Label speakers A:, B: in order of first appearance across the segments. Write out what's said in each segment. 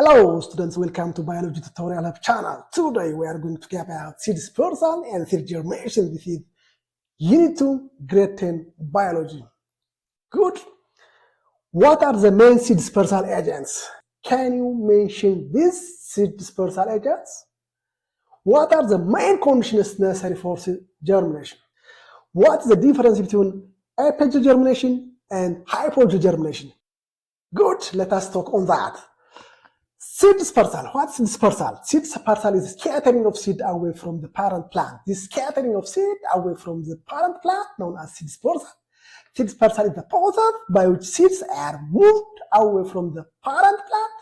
A: Hello students, welcome to Biology Tutorial Hub channel. Today we are going to talk about seed dispersal and seed germination. This is Unit 2, Grade 10 Biology. Good. What are the main seed dispersal agents? Can you mention these seed dispersal agents? What are the main conditions necessary for seed germination? What is the difference between apogee germination and hypogee germination? Good, let us talk on that. Seed dispersal. What's dispersal? Seed dispersal is scattering of seed away from the parent plant. This scattering of seed away from the parent plant, known as seed dispersal. Seed dispersal is the process by which seeds are moved away from the parent plant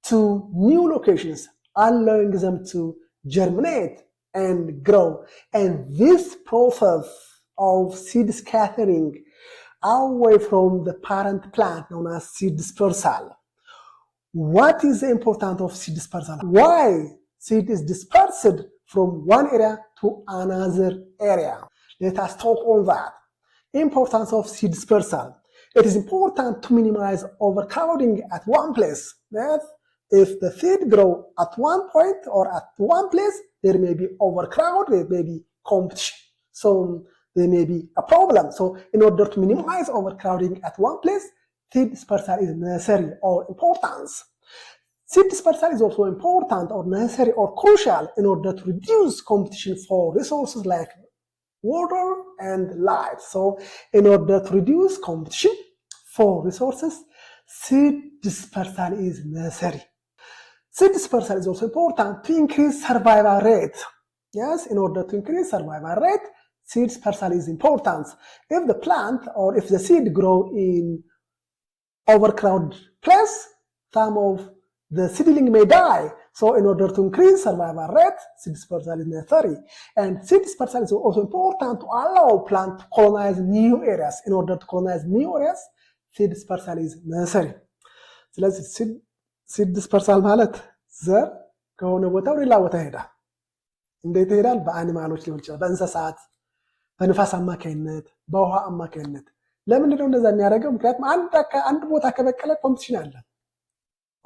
A: to new locations, allowing them to germinate and grow. And this process of seed scattering away from the parent plant, known as seed dispersal. What is the importance of seed dispersal? Why seed is dispersed from one area to another area? Let us talk on that. Importance of seed dispersal. It is important to minimize overcrowding at one place. Yes? If the seed grow at one point or at one place, there may be overcrowd, there may be competition. So there may be a problem. So in order to minimize overcrowding at one place, seed dispersal is necessary or important. Seed dispersal is also important or necessary or crucial in order to reduce competition for resources like water and light. So in order to reduce competition for resources, seed dispersal is necessary. Seed dispersal is also important to increase survival rate. Yes, in order to increase survival rate, seed dispersal is important. If the plant or if the seed grow in overcrowded place, some of the seedling may die. So in order to increase survival rate, seed dispersal is necessary. And seed dispersal is also important to allow plant to colonize new areas. In order to colonize new areas, seed dispersal is necessary. ስለዚህ seed dispersal ማለት ዘር ከሆነ ቦታ ወደ ሌላ ቦታ ይሄዳል። እንዴት ይሄዳል? በአኒማሎች ሊሆን ይችላል፣ በእንስሳት፣ በንፋስ አማካይነት፣ በውሃ አማካይነት። ለምንድን ነው እንደዛ የሚያደርገው? ምክንያቱም አንድ ቦታ ከበቀለ ኮምፒቲሽን አለ፣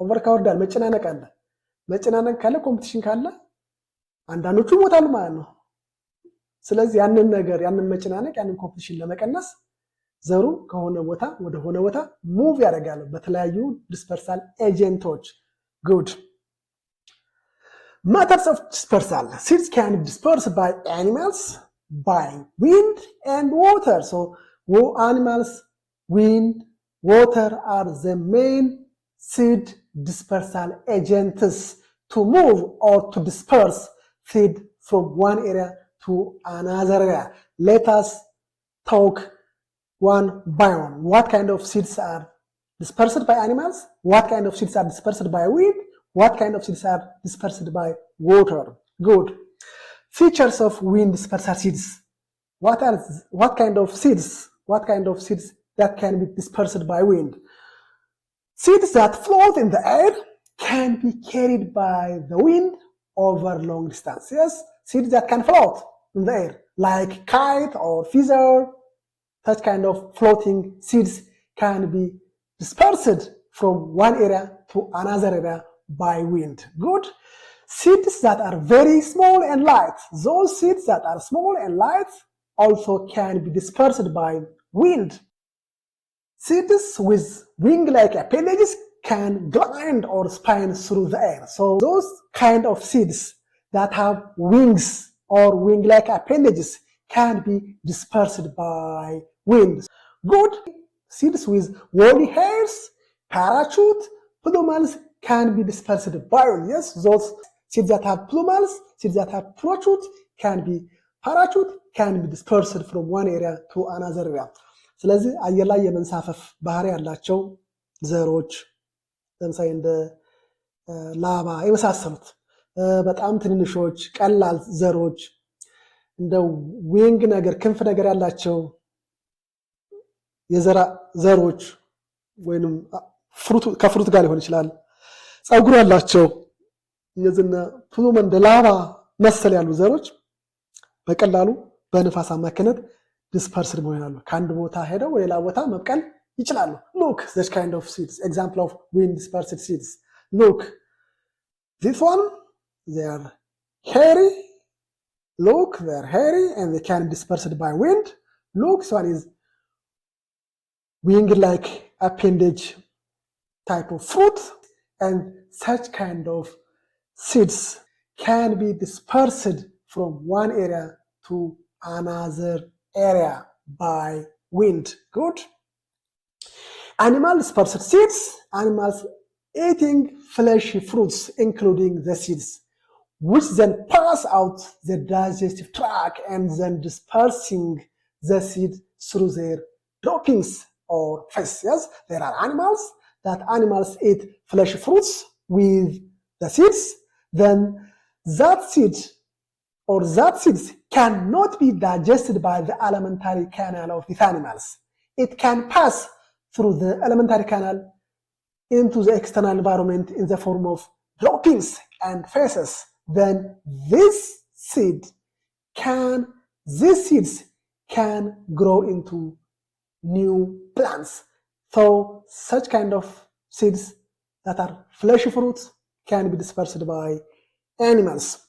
A: ኦቨርክራውድ አለ፣ መጨናነቅ አለ። መጨናነቅ ካለ ኮምፒቲሽን ካለ አንዳንዶቹ ይሞታሉ ማለት ነው። ስለዚህ ያንን መጨናነቅ ያንን ኮምፒቲሽን ለመቀነስ ዘሩ ከሆነ ቦታ ወደ ሆነ ቦታ ሙቭ ያደርጋል በተለያዩ ዲስፐርሳል ኤጀንቶች። ጉድ methods of dispersal. Seeds can be dispersed by animals, by wind and water. So animals, wind, water are the main seed dispersal agents to move or to disperse seed from one area to another area. Let us talk one by one. What kind of seeds are dispersed by animals? What kind of seeds are dispersed by wind? What kind of seeds are dispersed by water? Good. Features of wind dispersal seeds. What kind of seeds? What kind of seeds that can be dispersed by wind? Seeds that float in the air can be carried by the wind over long distance. Yes, seeds that can float in the air, like kite or feather. Such kind of floating seeds can be dispersed from one area to another area by wind. Good. Seeds that are very small and light. Those seeds that are small and light also can be dispersed by wind. Seeds with wing-like appendages can glide or spin through the air. So those kind of seeds that have wings or wing-like appendages can be dispersed by wind. Good. Seeds with woolly hairs, parachute, plumels can be dispersed by wind. Yes, those seeds that have plumels, seeds that have parachute can be dispersed from one area to another area. ስለዚህ አየር ላይ የመንሳፈፍ ባህሪ ያላቸው ዘሮች ለምሳሌ እንደ ላባ የመሳሰሉት በጣም ትንንሾች ቀላል ዘሮች እንደ ዊንግ ነገር ክንፍ ነገር ያላቸው የዘራ ዘሮች ወይንም ከፍሩት ጋር ሊሆን ይችላል ጸጉር ያላቸው የዝና ፕሉም እንደ ላባ መሰል ያሉ ዘሮች በቀላሉ በንፋስ አማካኝነት dispersed ይሆናሉ። ከአንድ ቦታ ሄደው ወደ ሌላ ቦታ መብቀል ይችላሉ። Look, this kind of seeds, example of wind dispersed seeds. Look, This one, they are hairy. Look, they are hairy and they can be dispersed by wind. Look, this one is wing-like appendage type of fruit, and such kind of seeds can be dispersed from one area to another area by wind. Good. Animal dispersed seeds, animals eating fleshy fruits, including the seeds, which then pass out the digestive tract and then dispersing the seed through their droppings or feces. Yes, there are animals eat fleshy fruits with the seeds, then that seed or that seeds cannot be digested by the alimentary canal of these animals. It can pass through the alimentary canal into the external environment in the form of droppings and feces. Then these seeds can grow into new plants. So such kind of seeds that are fleshy fruits can be dispersed by animals.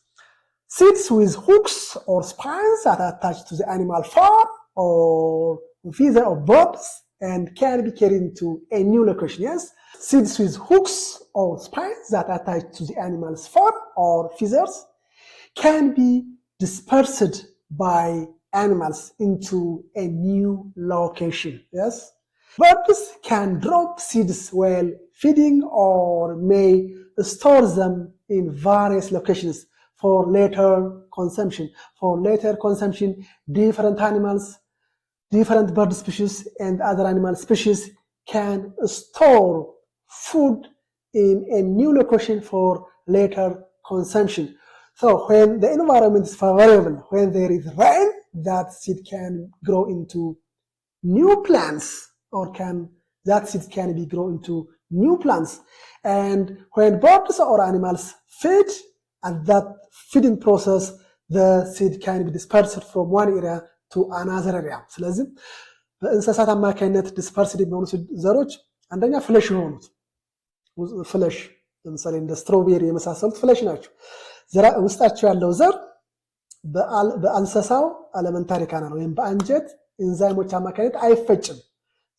A: Seeds with hooks or spines that are attached to the animal fur or feather of birds and can be carried to a new location. Yes, seeds with hooks or spines that are attached to the animal's fur or feathers can be dispersed by animals into a new location. Yes, birds can drop seeds while feeding or may store them in various locations for later consumption. Different animals, different bird species and other animal species can store food in a new location for later consumption. So when the environment is favorable, when there is rain, that seed can grow into new plants, that seed can be grown into new plants. And when birds or animals feed, at that feeding process, the seed can be dispersed from one area to another area. ስለዚህ በእንስሳት አማካኝነት ዲስፐርስድ የሚሆኑ ዘሮች አንደኛ ፍለሽ የሆኑት ፍለሽ ለምሳሌ እንደ ስትሮቤሪ የመሳሰሉት ፍለሽ ናቸው። ውስጣቸው ያለው ዘር በእንስሳው አለመንታሪ ካናል ወይም በአንጀት ኢንዛይሞች አማካኝነት አይፈጭም።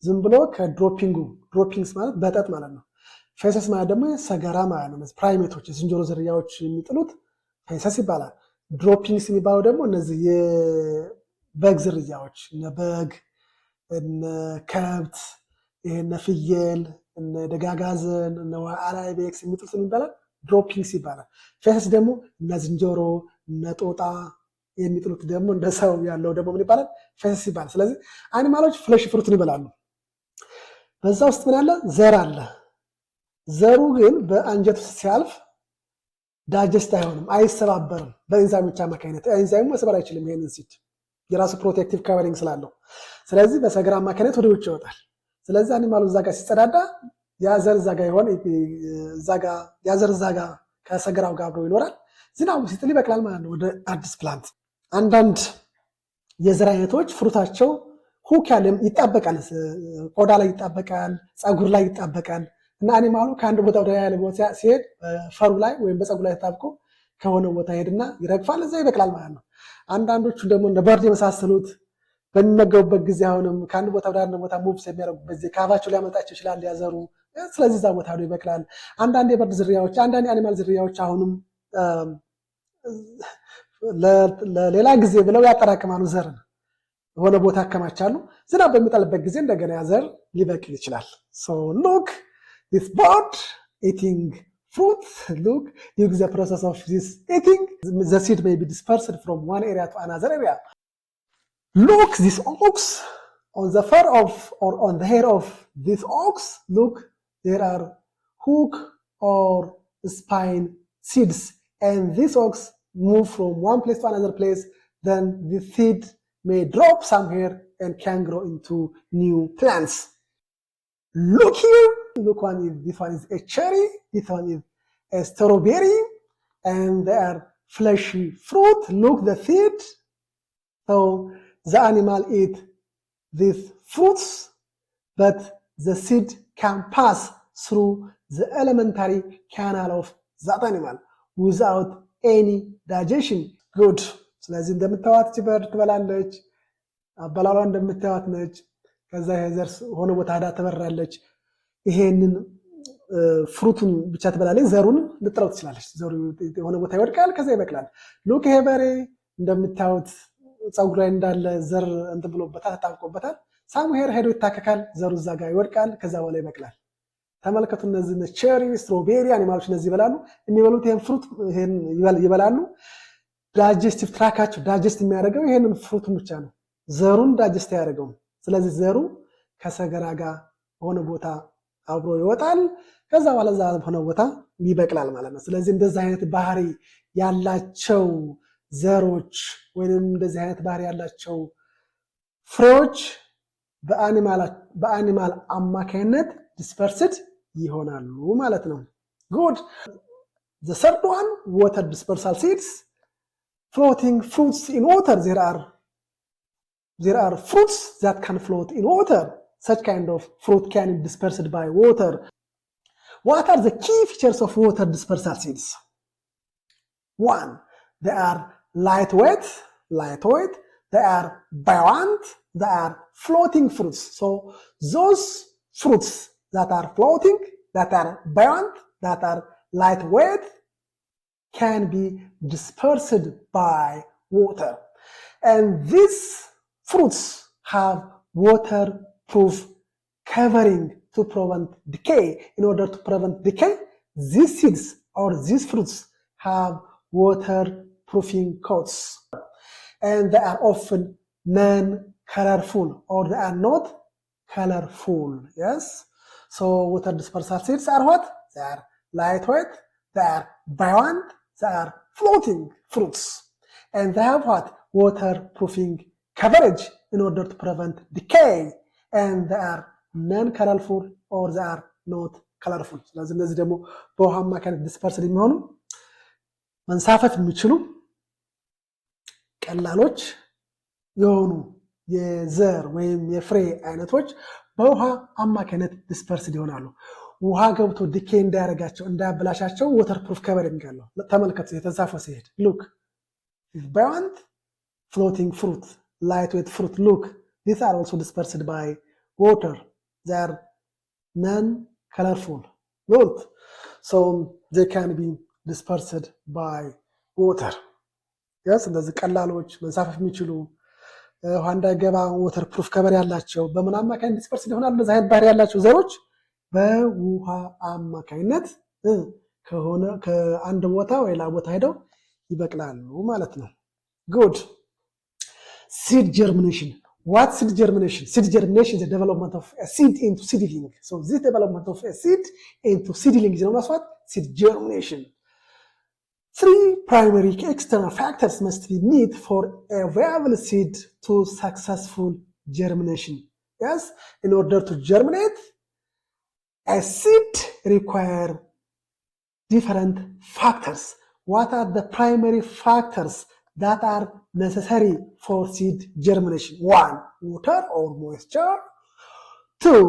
A: ዝም ብሎ ድሮፒንግስ ማለት በጠጥ ማለት ነው። ፌሰስ ማለት ደግሞ ሰገራ ማለት ነው። ፕራይሜቶች የዝንጀሮ ዝርያዎች የሚጥሉት ፌሰስ ይባላል። ድሮፒንግስ የሚባለው ደግሞ እነዚህ የበግ ዝርያዎች እነ በግ፣ እነ ከብት፣ እነ ፍየል፣ እነ ደጋጋዘን፣ እነ አላይቤክስ የሚጥሉት ይባላል ድሮፒንግስ ይባላል። ፌሰስ ደግሞ እነ ዝንጀሮ፣ እነ ጦጣ የሚጥሉት ደግሞ እንደ ሰው ያለው ደግሞ ምን ይባላል? ፌሰስ ይባላል። ስለዚህ አኒማሎች ፍለሽ ፍሩትን ይበላሉ። በዛ ውስጥ ምን አለ? ዘር አለ። ዘሩ ግን በአንጀት ውስጥ ሲያልፍ ዳይጀስት አይሆንም፣ አይሰባበርም። በኢንዛይሞች አማካኝነት ኢንዛይሙ መስበር አይችልም ይሄንን ሲድ የራሱ ፕሮቴክቲቭ ካቨሪንግ ስላለው። ስለዚህ በሰገራ አማካኝነት ወደ ውጭ ይወጣል። ስለዚህ አኒማሉ እዛ ጋር ሲጸዳዳ ያዘር እዛ ጋር ይሆን ያዘር እዛ ጋር ከሰገራው ጋር አብሮ ይኖራል። ዝናቡ ሲጥል ይበቅላል ማለት ነው ወደ አዲስ ፕላንት። አንዳንድ የዘር አይነቶች ፍሩታቸው ሁክ ያለም ይጣበቃል፣ ቆዳ ላይ ይጣበቃል፣ ፀጉር ላይ ይጣበቃል እና አኒማሉ ከአንድ ቦታ ወደ ሌላ ቦታ ሲሄድ ፈሩ ላይ ወይም በፀጉር ላይ ተጣብቆ ከሆነ ቦታ ሄድና ይረግፋል፣ እዛ ይበቅላል ማለት ነው። አንዳንዶቹ ደግሞ እንደ በርድ የመሳሰሉት በሚመገቡበት ጊዜ አሁንም ከአንድ ቦታ ወደ አንድ ቦታ ሙቭ የሚያደርጉበት ጊዜ ካፋቸው ሊያመልጣቸው ይችላል ያዘሩ። ስለዚህ እዛ ቦታ ሄዶ ይበቅላል። አንዳንድ የበርድ ዝርያዎች፣ አንዳንድ የአኒማል ዝርያዎች አሁንም ለሌላ ጊዜ ብለው ያጠራቅማሉ ዘርን የሆነ ቦታ ያከማቻሉ። ዝናብ በሚጣልበት ጊዜ እንደገና ያዘር ሊበቅል ይችላል። so look, this bird eating fruit, look, during the process of this eating, the seed may be dispersed from one area to another area. Look, this ox, on the fur of or on the hair of this ox, look, there are hook or spine seeds, and this ox move from one place to another place, then the seed may drop somewhere and can grow into new plants. Look here, this one is a cherry, this one is a strawberry, and they are fleshy fruit. Look the seed. So the animal eat these fruits, but the seed can pass through the elementary canal of that animal without any digestion. Good. ስለዚህ እንደምታዩት ችበር ትበላለች። አበላሏ እንደምታዩት ነች። ከዛ የዘር ሆነ ቦታ ሄዳ ትበራለች። ይሄንን ፍሩቱን ብቻ ትበላለች። ዘሩን ልጥረው ትችላለች። ዘሩ የሆነ ቦታ ይወድቃል፣ ከዛ ይበቅላል። ሉክ ይሄ በሬ እንደምታዩት ፀጉር ላይ እንዳለ ዘር እንትን ብሎበታል፣ ተጣብቆበታል። ሳሙሄር ሄዶ ይታከካል፣ ዘሩ እዛ ጋር ይወድቃል፣ ከዛ በኋላ ይበቅላል። ተመልከቱ። እነዚህ ቼሪ፣ ስትሮቤሪ አኒማሎች እነዚህ ይበላሉ። የሚበሉት ይሄን ፍሩት ይሄን ይበላሉ። ዳይጀስቲቭ ትራካቸው ዳይጀስት የሚያደርገው ይሄንን ፍሩቱን ብቻ ነው። ዘሩን ዳይጀስት ያደርገው። ስለዚህ ዘሩ ከሰገራ ጋር ሆነ ቦታ አብሮ ይወጣል፣ ከዛ በኋላ እዛ ሆነ ቦታ ይበቅላል ማለት ነው። ስለዚህ እንደዚህ አይነት ባህሪ ያላቸው ዘሮች ወይንም እንደዚህ አይነት ባህሪ ያላቸው ፍሬዎች በአኒማል አማካይነት ዲስፐርስድ ይሆናሉ ማለት ነው። ጉድ the third one, water dispersal seeds. Floating fruits in water. There are fruits that can float in water. Such kind of fruit can be dispersed by water. What are the key features of water dispersal seeds? One, they are lightweight. They are buoyant. They are floating fruits. So those fruits that are floating, that are buoyant, that are lightweight can be dispersed by water. And these fruits have waterproof covering to prevent decay. In order to prevent decay, these seeds or these fruits have waterproofing coats. And they are often non-colorful, or they are not colorful. Yes? So water dispersal seeds are what? They are lightweight, they are buoyant, they are floating fruits. And they have what? Waterproofing coverage in order to prevent decay. And they are non-colorful, or they are not colorful. ስለዚህ እነዚህ ደግሞ በውሃ አማካኝነት ዲስፐርስድ የሚሆኑ መንሳፈፍ የሚችሉ ቀላሎች የሆኑ የዘር ወይም የፍሬ አይነቶች በውሃ አማካኝነት ዲስፐርስድ ይሆናሉ። ውሃ ገብቶ ዲኬ እንዳያደርጋቸው እንዳያበላሻቸው ወተርፕሩፍ ከቨሪንግ አለው። ተመልከቱ የተንሳፈፈ ሲሄድ ሉክ buoyant floating fruit, lightweight fruit. Look, these are also dispersed by water. They are non-colorful. Good. So they can be dispersed by water. Yes, እንደዚህ ቀላሎች መንሳፈፍ የሚችሉ ውሃ እንዳይገባ ወተር ፕሩፍ ከቨር ያላቸው በምን አማካኝነት ዲስፐርስድ ይሆናሉ? እንደዚህ አይነት ባህሪ ያላቸው ዘሮች በውሃ አማካኝነት ከሆነ ከአንድ ቦታ ወይ ሌላ ቦታ ሄደው ይበቅላሉ ማለት ነው። Good. Seed germination. What seed germination? Seed germination is the development of a seed into seedling. So this development of a seed into seedling is known as what? Seed germination. Three primary external factors must be met for a viable seed to successful germination. Yes, in order to germinate, a seed requires different factors. What are the primary factors that are necessary for seed germination? One, water or moisture. Two,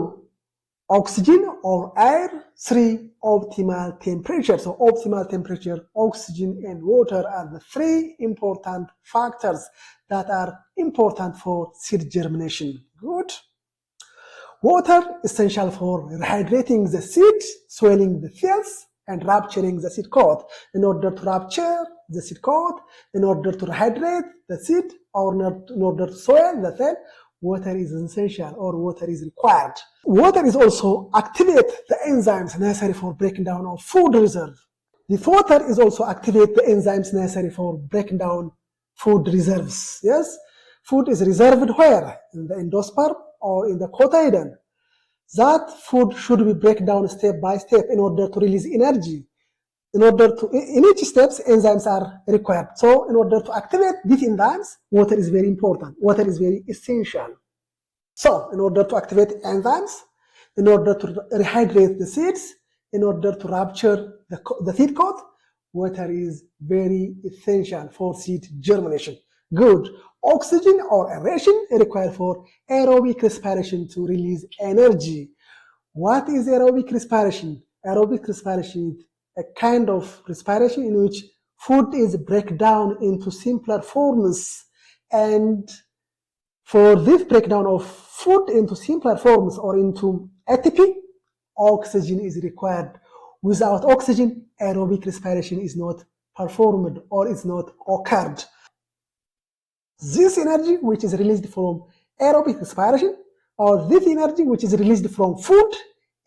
A: oxygen or air. Three, optimal temperature. So optimal temperature, oxygen and water are the three important factors that are important for seed germination. Good. Water essential for rehydrating the seed, swelling the cells, and rupturing the seed coat. In order to rupture the seed coat, in order to rehydrate the seed, or in order to soil the cell, water is essential, or water is required. Water is also activate the enzymes necessary for breaking down of food reserve. This water is also activate the enzymes necessary for breaking down food reserves. Yes, food is reserved where? In the endosperm or in the cotyledon. That food should be broken down step by step in order to release energy. In each steps, enzymes are required. So in order to activate these enzymes, water is very important. Water is very essential. So in order to activate enzymes, in order to rehydrate the seeds, in order to rupture the seed coat, water is very essential for seed germination. Good. Oxygen or aeration required for aerobic respiration to release energy. What is aerobic respiration? Aerobic respiration is a kind of respiration in which food is break down into simpler forms, and for this breakdown of food into simpler forms or into ATP, oxygen is required. Without oxygen, aerobic respiration is not performed or is not occurred. This energy which is released from aerobic respiration or this energy which is released from food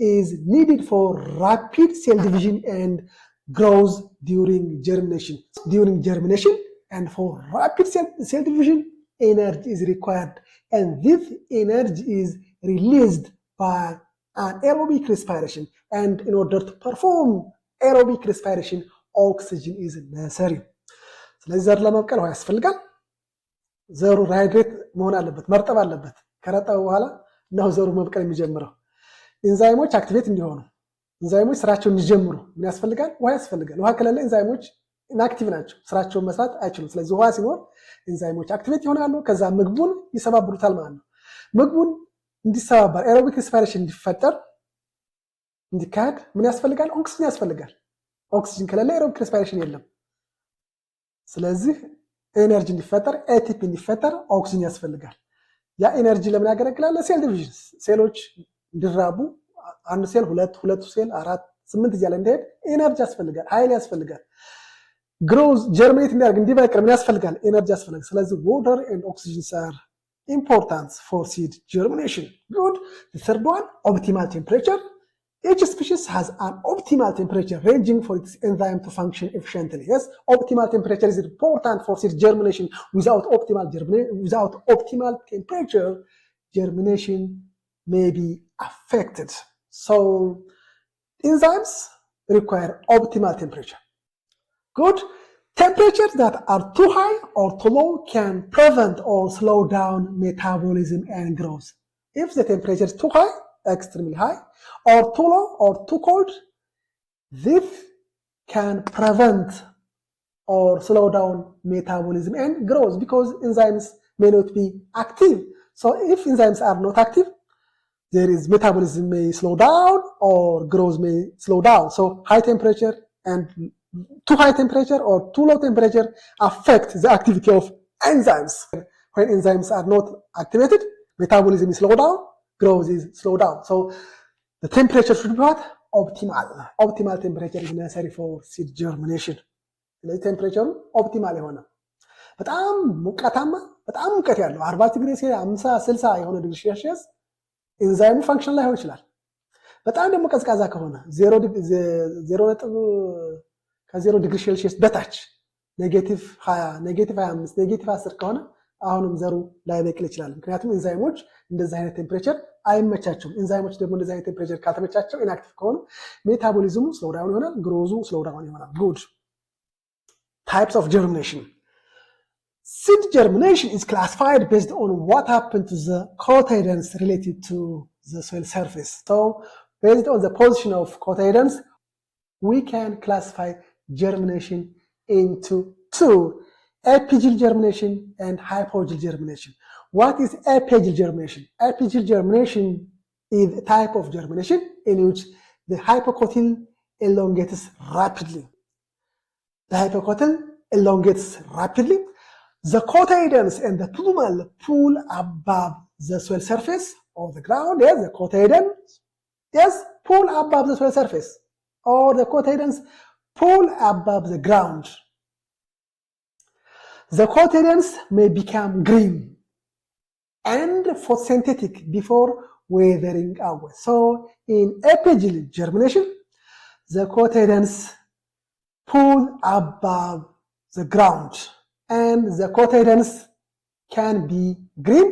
A: is needed for rapid cell division and growth during germination. During germination and for rapid cell division, energy is required, and this energy is released by an aerobic respiration, and in order to perform aerobic respiration, oxygen is necessary. ስለዚህ ዘር ለመብቀል ውሃ ያስፈልጋል። ዘሩ ሃይድሬት መሆን አለበት፣ መርጠብ አለበት። ከረጠበ በኋላ ነው ዘሩ መብቀል የሚጀምረው። ኢንዛይሞች አክቲቬት እንዲሆኑ፣ ኢንዛይሞች ስራቸውን እንዲጀምሩ ምን ያስፈልጋል? ውሃ ያስፈልጋል። ውሃ ከሌለ ኢንዛይሞች ኢንአክቲቭ ናቸው፣ ስራቸውን መስራት አይችሉም። ስለዚህ ውሃ ሲኖር ኢንዛይሞች አክቲቬት ይሆናሉ፣ ከዛ ምግቡን ይሰባብሩታል ማለት ነው። ምግቡን እንዲሰባበር ኤሮቢክ ሬስፓይሬሽን እንዲፈጠር እንዲካሄድ ምን ያስፈልጋል? ኦክሲጅን ያስፈልጋል። ኦክሲጅን ከሌለ ኤሮቢክ ሬስፓይሬሽን የለም። ስለዚህ ኤነርጂ እንዲፈጠር ኤቲፒ እንዲፈጠር ኦክሲጅን ያስፈልጋል። ያ ኤነርጂ ለምን ያገለግላል? ለሴል ዲቪዥን፣ ሴሎች እንዲራቡ አንድ ሴል ሁለቱ ሴል 4 8 እያለ እንዲሄድ ኤነርጂ ያስፈልጋል፣ ኃይል ያስፈልጋል። ግሮዝ ጀርሚኔት እንዲያደርግ እንዲበቅል ምን ያስፈልጋል? ኤነርጂ ያስፈልጋል። ስለዚህ water and oxygen are important for seed germination. Good. The third one, optimal temperature. Each species has an optimal temperature ranging for its enzyme to function efficiently. Yes, optimal temperature is important for seed germination. Without optimal temperature, germination may be affected. So enzymes require optimal temperature. Good. Temperatures that are too high or too low can prevent or slow down metabolism and growth. If the temperature is too high, extremely high, or too low or too cold, this can prevent or slow down metabolism and growth because enzymes may not be active. So if enzymes are not active, there is metabolism may slow down or growth may slow down. So high temperature and too high temperature or too low temperature affect the activity of enzymes. When enzymes are not activated, metabolism is slowed down, growth is slowed down. So the temperature should be what? Optimal. Optimal temperature is necessary for seed germination. The temperature optimal የሆነ በጣም ሙቀታማ በጣም ሙቀት ያለው 40 ዲግሪ ሴ 50 60 የሆነ ዲግሪ ሴልሺየስ ኢንዛይሙ ፈንክሽን ላይ ሆን ይችላል። በጣም ደግሞ ቀዝቃዛ ከሆነ 0 ዲግሪ ሴልሺየስ በታች ኔጌቲቭ 20 ኔጌቲቭ 25 ኔጌቲቭ 10 ከሆነ አሁንም ዘሩ ላይ በቅል ይችላል። ምክንያቱም ኢንዛይሞች እንደዚህ አይነት ቴምፕሬቸር አይመቻቸውም። ኢንዛይሞች ደግሞ እንደዚህ አይነት ቴምፕሬቸር ካልተመቻቸው ኢንአክቲቭ ከሆኑ ሜታቦሊዝሙ ስሎው ዳውን ይሆናል፣ ግሮዙ ስሎው ዳውን ይሆናል። ጉድ ታይፕስ ኦፍ ጀርሚኔሽን Seed germination is classified based on what happened to the cotyledons related to the soil surface. So, based on the position of cotyledons, we can classify germination into two: apigeal germination and hypogeal germination. What is apigeal germination? Apigeal germination is a type of germination in which the hypocotyl elongates rapidly. The hypocotyl elongates rapidly. The cotyledons and the plumule pull above the soil surface or the ground. Yes, the cotyledons, yes, pull above the soil surface, or the cotyledons pull above the ground. The cotyledons may become green and photosynthetic before weathering away. So, in apigeal germination, the cotyledons pull above the ground. And the cotyledons can be green,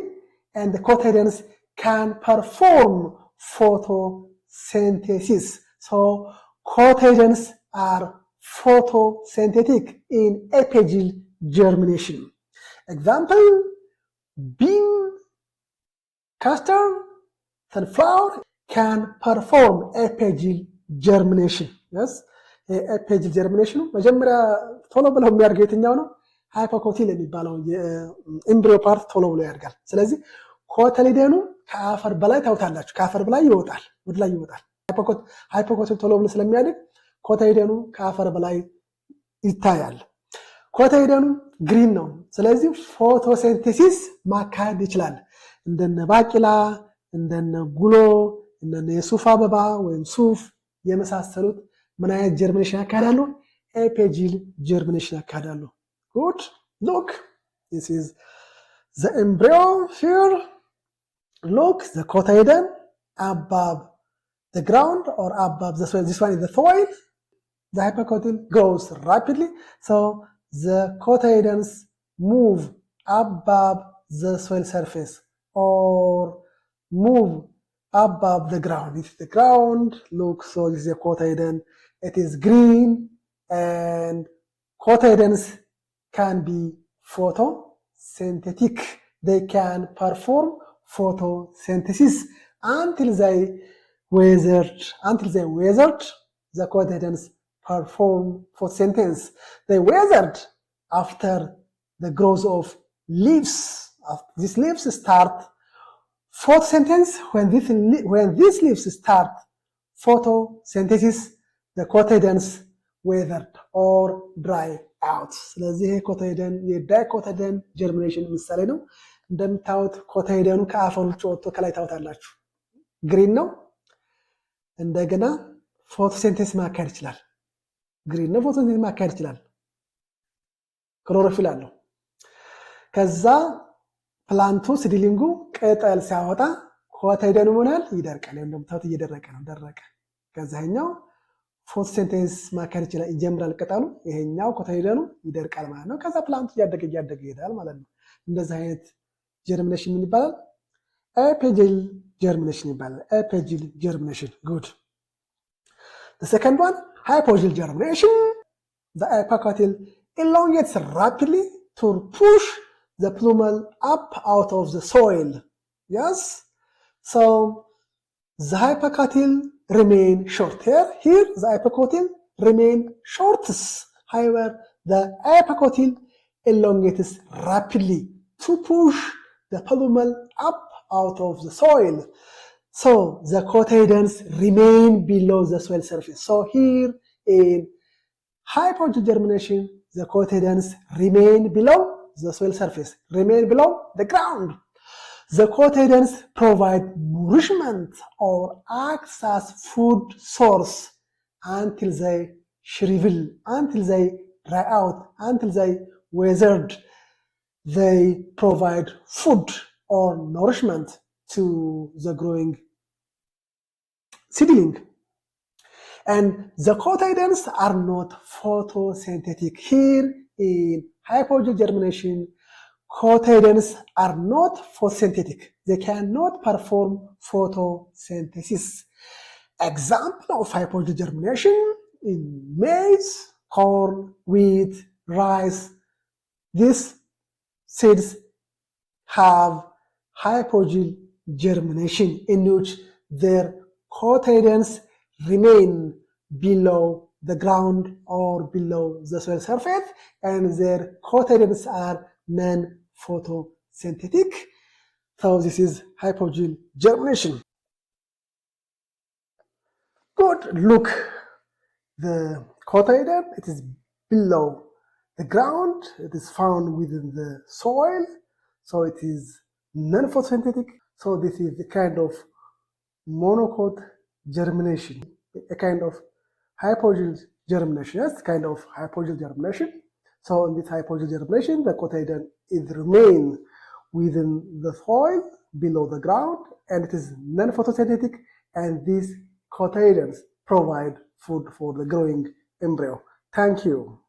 A: and the cotyledons can perform photosynthesis. So cotyledons are photosynthetic in apigeal germination. Example: bean, custard, sunflower can perform apigeal germination. Yes, apigeal germination መጀመሪያ ቶሎ ብለው የሚያደርገው የትኛው ነው? ሃይፖኮቲል የሚባለው የኤምብሪዮ ፓርት ቶሎ ብሎ ያድጋል። ስለዚህ ኮቲሌደኑ ከአፈር በላይ ታውታላችሁ፣ ከአፈር በላይ ይወጣል፣ ወደ ላይ ይወጣል። ሃይፖኮቲል ቶሎ ብሎ ስለሚያድግ ኮታይደኑ ከአፈር በላይ ይታያል። ኮታይደኑ ግሪን ነው። ስለዚህ ፎቶሲንቴሲስ ማካሄድ ይችላል። እንደነ ባቂላ፣ እንደነ ጉሎ፣ እንደነ የሱፍ አበባ ወይም ሱፍ የመሳሰሉት ምን አይነት ጀርሚኔሽን ያካሂዳሉ? ኤፔጂል ጀርሚኔሽን ያካሂዳሉ። ጉድ ሉክ this is the embryo here. Look, the cotyledon above the ground or above the soil. This one is the soil. The hypocotyl grows rapidly, so the cotyledons move above the soil surface or move above the ground. This is the ground. Look, so this is a cotyledon. It is green, and cotyledons can be photosynthetic. They can perform photosynthesis until they weathered. The cotyledons perform photosynthesis. They weathered after the growth of leaves. These leaves start photosynthesis. When these leaves start photosynthesis, the cotyledons weathered or dry out. ስለዚህ ኮታይደን የዳይኮታይደን ጀርሚኔሽን ምሳሌ ነው። እንደምታዩት ኮታይደኑ ከአፈር ውጭ ወጥቶ ከላይ ታውታላችሁ። ግሪን ነው። እንደገና ፎቶሲንቴሲስ ማካሄድ ይችላል። ግሪን ነው፣ ፎቶሲንቴሲስ ማካሄድ ይችላል። ክሎሮፊል አለው። ከዛ ፕላንቱ ሲድሊንጉ ቅጠል ሲያወጣ ኮታይደኑ ሆናል ይደርቃል። እንደምታዩት እየደረቀ ነው፣ ደረቀ። ከዛኛው ፎቶሲንቴሲስ ማካሄድ ይጀምራል ቅጠሉ። ይሄኛው ኮታይደኑ ይደርቃል ማለት ነው። ከዛ ፕላንቱ እያደገ ይሄዳል ማለት ነው። እንደዚህ አይነት ጀርሚኔሽን ምን ይባላል? ኤፒጂል ጀርሚኔሽን ይባላል። ኤፒጂል ጀርሚኔሽን ጉድ። The second one, hypogeal germination. The apicotyl elongates rapidly to push the plumule up out of the soil. Yes? So the apicotyl remain short. Here the apicotyl remain shortest. However, the apicotyl elongates rapidly to push the plumule up out of the soil. So the cotyledons remain below the soil surface. So here in hypogeal germination, the cotyledons remain below the soil surface, remain below the ground. The cotyledons provide nourishment or act as food source until they shrivel, until they dry out, until they weathered. They provide food or nourishment to the growing seedling. And the cotyledons are not photosynthetic. Here in hypogeal germination, cotyledons are not photosynthetic. They cannot perform photosynthesis. Example of hypogeal germination in maize, corn, wheat, rice. These seeds have hypogeal germination in which their cotyledons remain below the ground or below the soil surface, and their cotyledons are non-photosynthetic. So this is hypogeal germination. Good. Look, the cotyledon, it is below the ground. It is found within the soil, so it is non-photosynthetic. So this is the kind of monocot germination, a kind of hypogeal germination. Yes, kind of hypogeal germination. So in this hypogeal germination, the cotyledon is remain within the soil below the ground, and it is non-photosynthetic, and these cotyledons provide food for the growing embryo. Thank you.